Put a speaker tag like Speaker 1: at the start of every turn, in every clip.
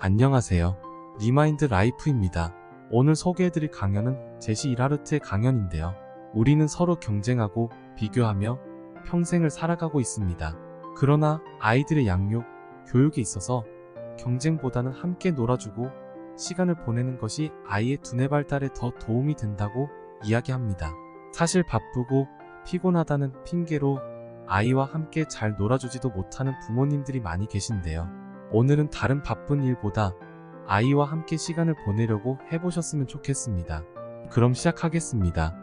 Speaker 1: 안녕하세요. 리마인드 라이프입니다. 오늘 소개해드릴 강연은 제시 이라르트의 강연인데요. 우리는 서로 경쟁하고 비교하며 평생을 살아가고 있습니다. 그러나 아이들의 양육, 교육에 있어서 경쟁보다는 함께 놀아주고 시간을 보내는 것이 아이의 두뇌 발달에 더 도움이 된다고 이야기합니다. 사실 바쁘고 피곤하다는 핑계로 아이와 함께 잘 놀아주지도 못하는 부모님들이 많이 계신데요. 오늘은 다른 바쁜 일보다 아이와 함께 시간을 보내려고 해보셨으면 좋겠습니다. 그럼 시작하겠습니다.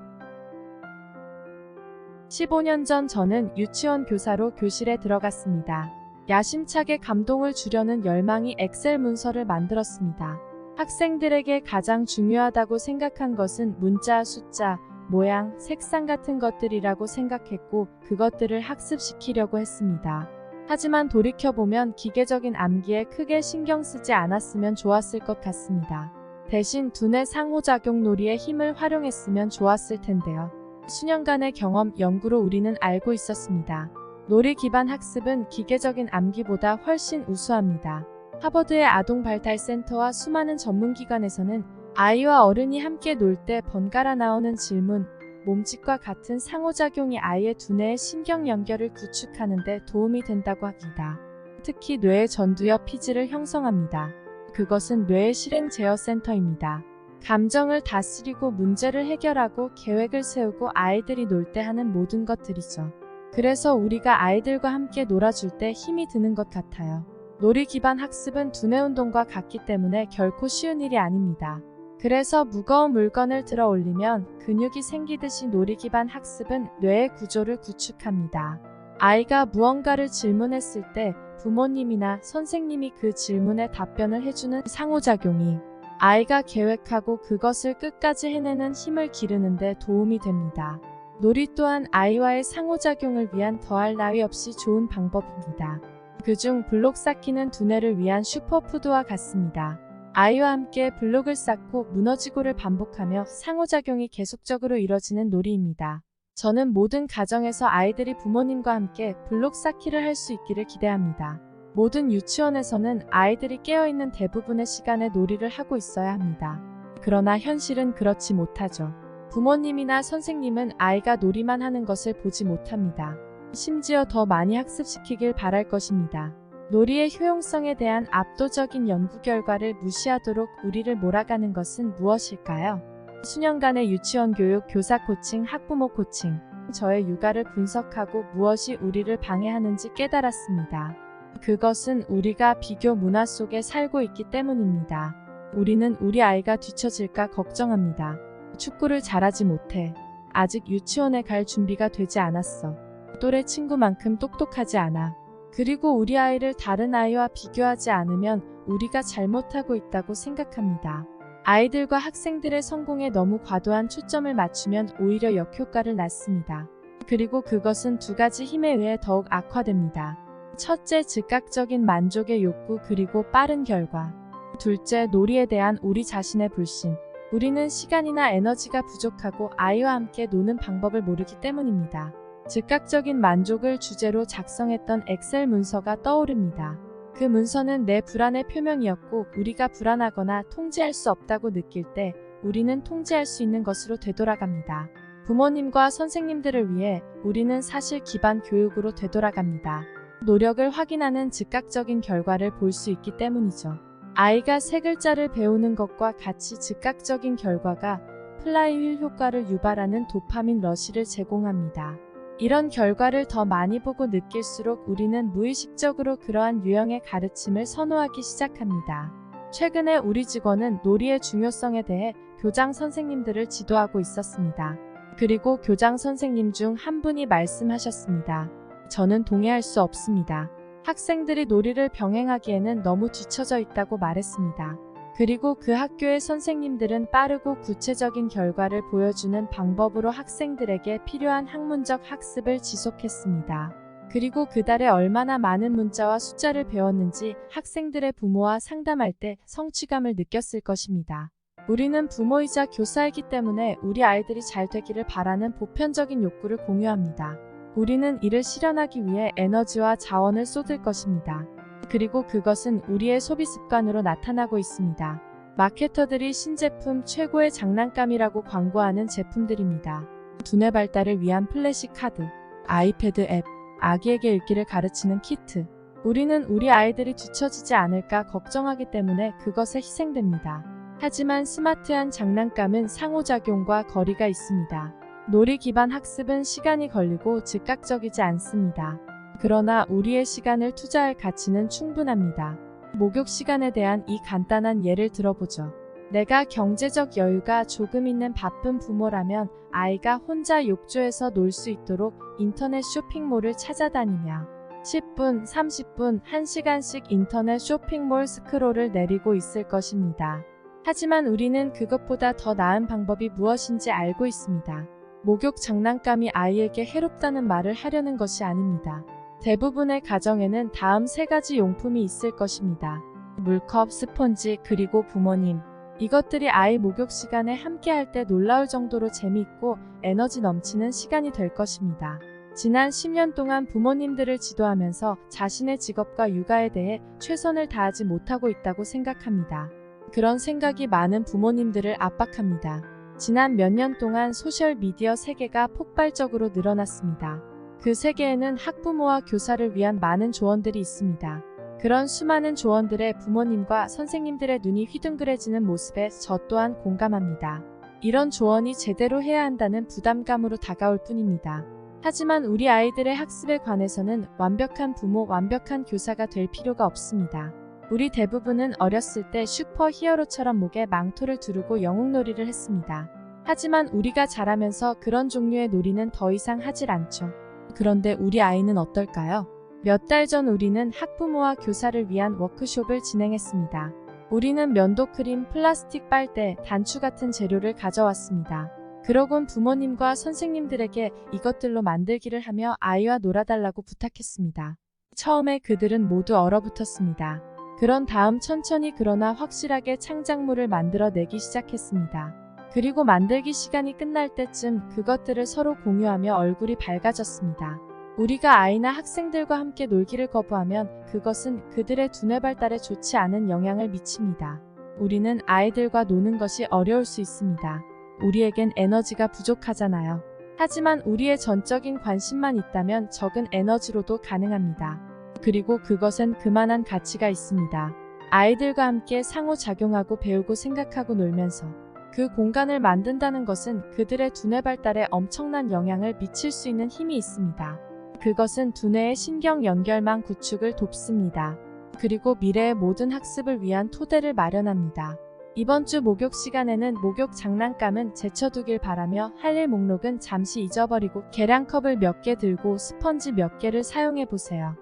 Speaker 2: 15년 전 저는 유치원 교사로 교실에 들어갔습니다. 야심차게 감동을 주려는 열망이 엑셀 문서를 만들었습니다. 학생들에게 가장 중요하다고 생각한 것은 문자, 숫자, 모양, 색상 같은 것들이라고 생각했고 그것들을 학습시키려고 했습니다. 하지만 돌이켜보면 기계적인 암기에 크게 신경 쓰지 않았으면 좋았을 것 같습니다. 대신 두뇌 상호작용 놀이의 힘을 활용했으면 좋았을 텐데요. 수년간의 경험, 연구로 우리는 알고 있었습니다. 놀이 기반 학습은 기계적인 암기보다 훨씬 우수합니다. 하버드의 아동발달센터와 수많은 전문기관에서는 아이와 어른이 함께 놀 때 번갈아 나오는 질문, 몸짓과 같은 상호작용이 아이의 두뇌의 신경 연결을 구축하는 데 도움이 된다고 합니다. 특히 뇌의 전두엽 피지를 형성합니다. 그것은 뇌의 실행 제어 센터입니다. 감정을 다스리고 문제를 해결하고 계획을 세우고 아이들이 놀 때 하는 모든 것들이죠. 그래서 우리가 아이들과 함께 놀아줄 때 힘이 드는 것 같아요. 놀이 기반 학습은 두뇌 운동과 같기 때문에 결코 쉬운 일이 아닙니다. 그래서 무거운 물건을 들어 올리면 근육이 생기듯이 놀이 기반 학습은 뇌의 구조를 구축합니다. 아이가 무언가를 질문했을 때 부모님이나 선생님이 그 질문에 답변을 해주는 상호작용이 아이가 계획하고 그것을 끝까지 해내는 힘을 기르는 데 도움이 됩니다. 놀이 또한 아이와의 상호작용을 위한 더할 나위 없이 좋은 방법입니다. 그중 블록 쌓기는 두뇌를 위한 슈퍼푸드와 같습니다. 아이와 함께 블록을 쌓고 무너지고를 반복하며 상호작용이 계속적으로 이뤄지는 놀이입니다. 저는 모든 가정에서 아이들이 부모님과 함께 블록 쌓기를 할 수 있기를 기대합니다. 모든 유치원에서는 아이들이 깨어있는 대부분의 시간에 놀이를 하고 있어야 합니다. 그러나 현실은 그렇지 못하죠. 부모님이나 선생님은 아이가 놀이만 하는 것을 보지 못합니다. 심지어 더 많이 학습시키길 바랄 것입니다. 놀이의 효용성에 대한 압도적인 연구 결과를 무시하도록 우리를 몰아가는 것은 무엇일까요? 수년간의 유치원 교육, 교사 코칭, 학부모 코칭, 저의 육아를 분석하고 무엇이 우리를 방해하는지 깨달았습니다. 그것은 우리가 비교 문화 속에 살고 있기 때문입니다. 우리는 우리 아이가 뒤처질까 걱정합니다. 축구를 잘하지 못해. 아직 유치원에 갈 준비가 되지 않았어. 또래 친구만큼 똑똑하지 않아. 그리고 우리 아이를 다른 아이와 비교하지 않으면 우리가 잘못하고 있다고 생각합니다. 아이들과 학생들의 성공에 너무 과도한 초점을 맞추면 오히려 역효과를 낳습니다. 그리고 그것은 두 가지 힘에 의해 더욱 악화됩니다. 첫째, 즉각적인 만족의 욕구 그리고 빠른 결과. 둘째, 놀이에 대한 우리 자신의 불신. 우리는 시간이나 에너지가 부족하고 아이와 함께 노는 방법을 모르기 때문입니다. 즉각적인 만족을 주제로 작성했던 엑셀 문서가 떠오릅니다. 그 문서는 내 불안의 표명이었고 우리가 불안하거나 통제할 수 없다고 느낄 때 우리는 통제할 수 있는 것으로 되돌아갑니다. 부모님과 선생님들을 위해 우리는 사실 기반 교육으로 되돌아갑니다. 노력을 확인하는 즉각적인 결과를 볼 수 있기 때문이죠. 아이가 세 글자를 배우는 것과 같이 즉각적인 결과가 플라이휠 효과를 유발하는 도파민 러시를 제공합니다. 이런 결과를 더 많이 보고 느낄수록 우리는 무의식적으로 그러한 유형의 가르침을 선호하기 시작합니다. 최근에 우리 직원은 놀이의 중요성에 대해 교장 선생님들을 지도하고 있었습니다. 그리고 교장 선생님 중 한 분이 말씀하셨습니다. 저는 동의할 수 없습니다. 학생들이 놀이를 병행하기에는 너무 뒤처져 있다고 말했습니다. 그리고 그 학교의 선생님들은 빠르고 구체적인 결과를 보여주는 방법으로 학생들에게 필요한 학문적 학습을 지속했습니다. 그리고 그달에 얼마나 많은 문자와 숫자를 배웠는지 학생들의 부모와 상담할 때 성취감을 느꼈을 것입니다. 우리는 부모이자 교사이기 때문에 우리 아이들이 잘 되기를 바라는 보편적인 욕구를 공유합니다. 우리는 이를 실현하기 위해 에너지와 자원을 쏟을 것입니다. 그리고 그것은 우리의 소비 습관으로 나타나고 있습니다. 마케터들이 신제품 최고의 장난감이라고 광고하는 제품들입니다. 두뇌 발달을 위한 플래시 카드, 아이패드 앱, 아기에게 읽기를 가르치는 키트. 우리는 우리 아이들이 뒤처지지 않을까 걱정하기 때문에 그것에 희생됩니다. 하지만 스마트한 장난감은 상호작용과 거리가 있습니다. 놀이 기반 학습은 시간이 걸리고 즉각적이지 않습니다. 그러나 우리의 시간을 투자할 가치는 충분합니다. 목욕 시간에 대한 이 간단한 예를 들어보죠. 내가 경제적 여유가 조금 있는 바쁜 부모라면 아이가 혼자 욕조에서 놀 수 있도록 인터넷 쇼핑몰을 찾아다니며 10분, 30분, 1시간씩 인터넷 쇼핑몰 스크롤을 내리고 있을 것입니다. 하지만 우리는 그것보다 더 나은 방법이 무엇인지 알고 있습니다. 목욕 장난감이 아이에게 해롭다는 말을 하려는 것이 아닙니다. 대부분의 가정에는 다음 3가지 용품이 있을 것입니다. 물컵, 스펀지, 그리고 부모님. 이것들이 아이 목욕 시간에 함께할 때 놀라울 정도로 재미있고 에너지 넘치는 시간이 될 것입니다. 지난 10년 동안 부모님들을 지도하면서 자신의 직업과 육아에 대해 최선을 다하지 못하고 있다고 생각합니다. 그런 생각이 많은 부모님들을 압박합니다. 지난 몇 년 동안 소셜미디어 세계가 폭발적으로 늘어났습니다. 그 세계에는 학부모와 교사를 위한 많은 조언들이 있습니다. 그런 수많은 조언들에 부모님과 선생님들의 눈이 휘둥그레지는 모습에 저 또한 공감합니다. 이런 조언이 제대로 해야 한다는 부담감으로 다가올 뿐입니다. 하지만 우리 아이들의 학습에 관해서는 완벽한 부모, 완벽한 교사가 될 필요가 없습니다. 우리 대부분은 어렸을 때 슈퍼 히어로처럼 목에 망토를 두르고 영웅놀이를 했습니다. 하지만 우리가 자라면서 그런 종류의 놀이는 더 이상 하질 않죠. 그런데 우리 아이는 어떨까요? 몇 달 전 우리는 학부모와 교사를 위한 워크숍을 진행했습니다. 우리는 면도 크림, 플라스틱 빨대, 단추 같은 재료를 가져왔습니다. 그러곤 부모님과 선생님들에게 이것들로 만들기를 하며 아이와 놀아달라고 부탁했습니다. 처음에 그들은 모두 얼어붙었습니다. 그런 다음 천천히 그러나 확실하게 창작물을 만들어내기 시작했습니다. 그리고 만들기 시간이 끝날 때쯤 그것들을 서로 공유하며 얼굴이 밝아졌습니다. 우리가 아이나 학생들과 함께 놀기를 거부하면 그것은 그들의 두뇌 발달에 좋지 않은 영향을 미칩니다. 우리는 아이들과 노는 것이 어려울 수 있습니다. 우리에겐 에너지가 부족하잖아요. 하지만 우리의 전적인 관심만 있다면 적은 에너지로도 가능합니다. 그리고 그것엔 그만한 가치가 있습니다. 아이들과 함께 상호작용하고 배우고 생각하고 놀면서 그 공간을 만든다는 것은 그들의 두뇌 발달에 엄청난 영향을 미칠 수 있는 힘이 있습니다. 그것은 두뇌의 신경 연결망 구축을 돕습니다. 그리고 미래의 모든 학습을 위한 토대를 마련합니다. 이번 주 목욕 시간에는 목욕 장난감은 제쳐두길 바라며 할 일 목록은 잠시 잊어버리고 계량컵을 몇 개 들고 스펀지 몇 개를 사용해 보세요.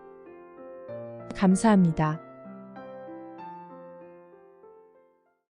Speaker 2: 감사합니다.